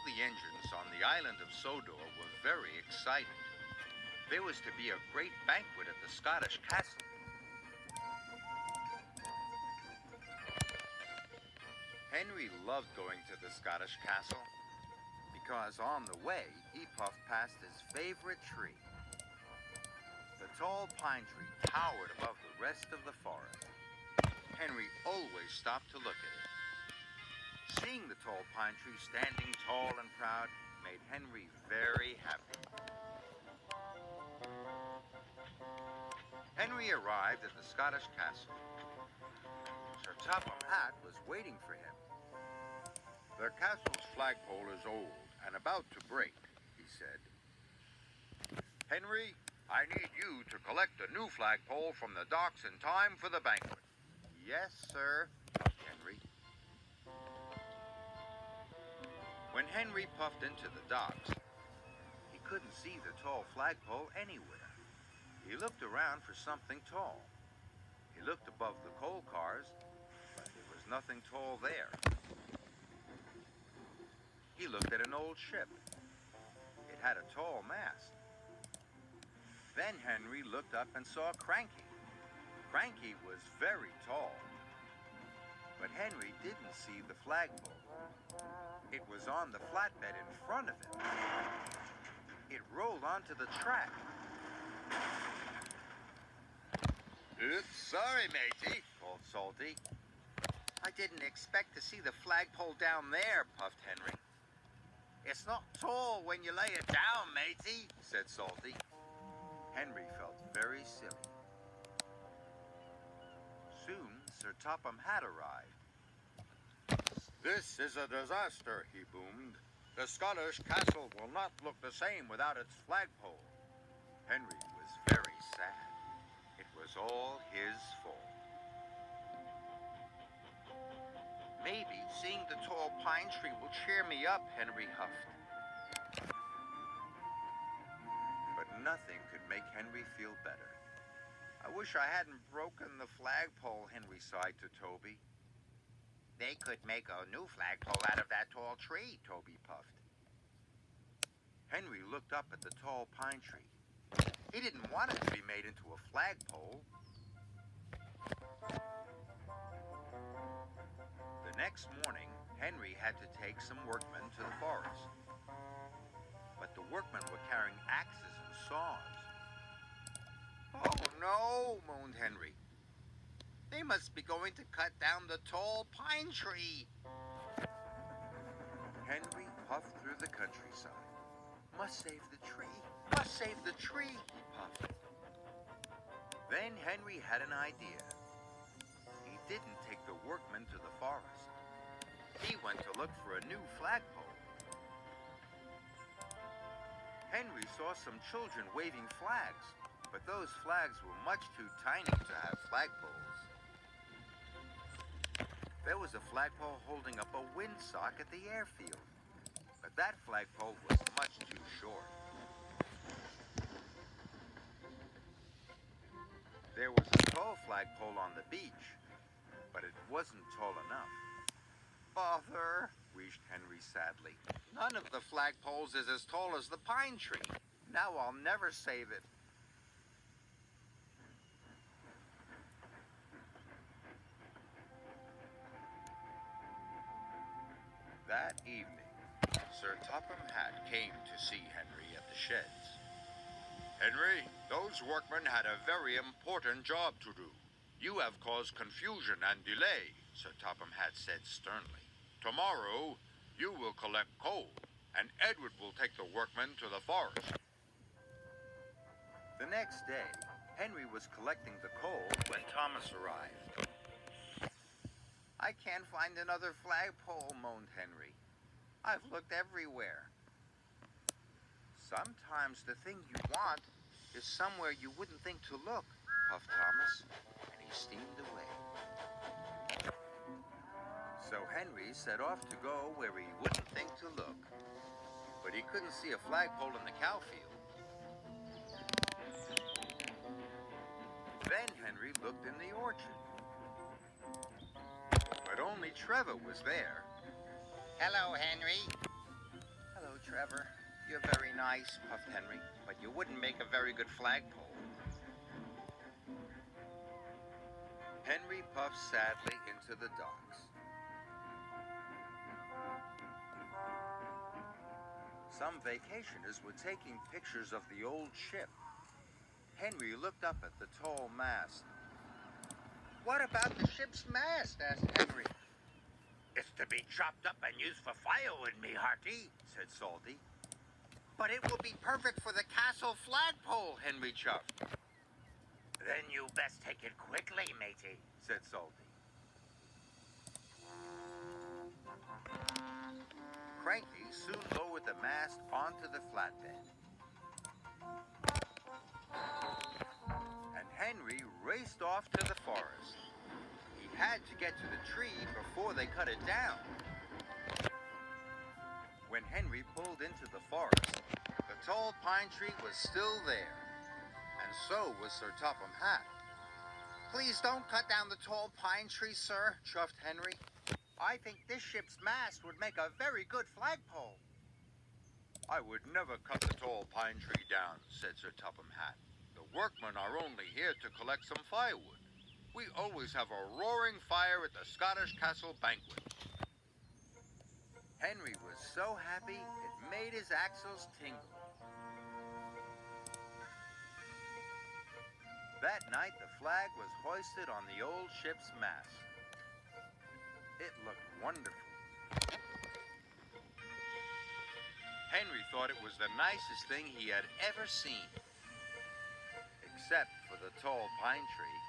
the engines on the island of Sodor were very excited. There was to be a great banquet at the Scottish castle. Henry loved going to the Scottish castle because on the way he puffed past his favorite tree. The tall pine tree towered above the rest of the forest. Henry always stopped to look at it. Seeing the tall pine tree standing tall and proud made Henry very happy. Henry arrived at the Scottish castle. Sir Topham Hatt was waiting for him. "The castle's flagpole is old and about to break," he said. "Henry, I need you to collect a new flagpole from the docks in time for the banquet." "Yes, sir," puffed Henry. When Henry puffed into the docks, he couldn't see the tall flagpole anywhere. He looked around for something tall. He looked above the coal cars, but there was nothing tall there. He looked at an old ship. It had a tall mast. Then Henry looked up and saw Cranky. Cranky was very tall. But Henry didn't see the flagpole. It was on the flatbed in front of him. It rolled onto the track. "Oops, sorry, matey," called Salty. "I didn't expect to see the flagpole down there," puffed Henry. "It's not tall when you lay it down, matey," said Salty. Henry felt very silly. Soon, Sir Topham Hatt arrived. "This is a disaster," he boomed. "The Scottish castle will not look the same without its flagpole." Henry was very sad. It was all his fault. "Maybe seeing the tall pine tree will cheer me up," Henry huffed. But nothing could make Henry feel better. "I wish I hadn't broken the flagpole," Henry sighed to Toby. "They could make a new flagpole out of that tall tree," Toby puffed. Henry looked up at the tall pine tree. He didn't want it to be made into a flagpole. The next morning, Henry had to take some workmen to the forest. But the workmen were carrying axes and saws. "Oh no," moaned Henry. "They must be going to cut down the tall pine tree." Henry puffed through the countryside. "Must save the tree, must save the tree," he puffed. Then Henry had an idea. He didn't take the workmen to the forest. He went to look for a new flagpole. Henry saw some children waving flags, but those flags were much too tiny to have flagpoles. There was a flagpole holding up a windsock at the airfield, but that flagpole was much too short. There was a tall flagpole on the beach, but it wasn't tall enough. "Father," wheezed Henry sadly, "none of the flagpoles is as tall as the pine tree. Now I'll never save it." That evening, Sir Topham Hatt came to see Henry at the sheds. "Henry, those workmen had a very important job to do. You have caused confusion and delay," Sir Topham Hatt said sternly. "Tomorrow, you will collect coal, and Edward will take the workmen to the forest." The next day, Henry was collecting the coal when Thomas arrived. "I can't find another flagpole," moaned Henry. "I've looked everywhere." "Sometimes the thing you want is somewhere you wouldn't think to look," puffed Thomas, and he steamed away. So Henry set off to go where he wouldn't think to look. But he couldn't see a flagpole in the cow field. Then Henry looked in the orchard. But only Trevor was there. "Hello, Henry." Trevor, you're very nice, puffed Henry, but you wouldn't make a very good flagpole. Henry puffed sadly into the docks. Some vacationers were taking pictures of the old ship. Henry looked up at the tall mast. "What about the ship's mast?" asked Henry. "It's to be chopped up and used for firewood, me hearty," said Salty. "But it will be perfect for the castle flagpole," Henry chuffed. "Then you best take it quickly, matey," said Salty. Cranky soon lowered the mast onto the flatbed. And Henry raced off to the forest. He had to get to the tree before they cut it down. When Henry pulled into the forest, the tall pine tree was still there, and so was Sir Topham Hatt. "Please don't cut down the tall pine tree, sir," chuffed Henry. "I think this ship's mast would make a very good flagpole." "I would never cut the tall pine tree down," said Sir Topham Hatt. "The workmen are only here to collect some firewood. We always have a roaring fire at the Scottish Castle banquet." Henry was so happy it made his axles tingle. That night the flag was hoisted on the old ship's mast. It looked wonderful. Henry thought it was the nicest thing he had ever seen. Except for the tall pine tree.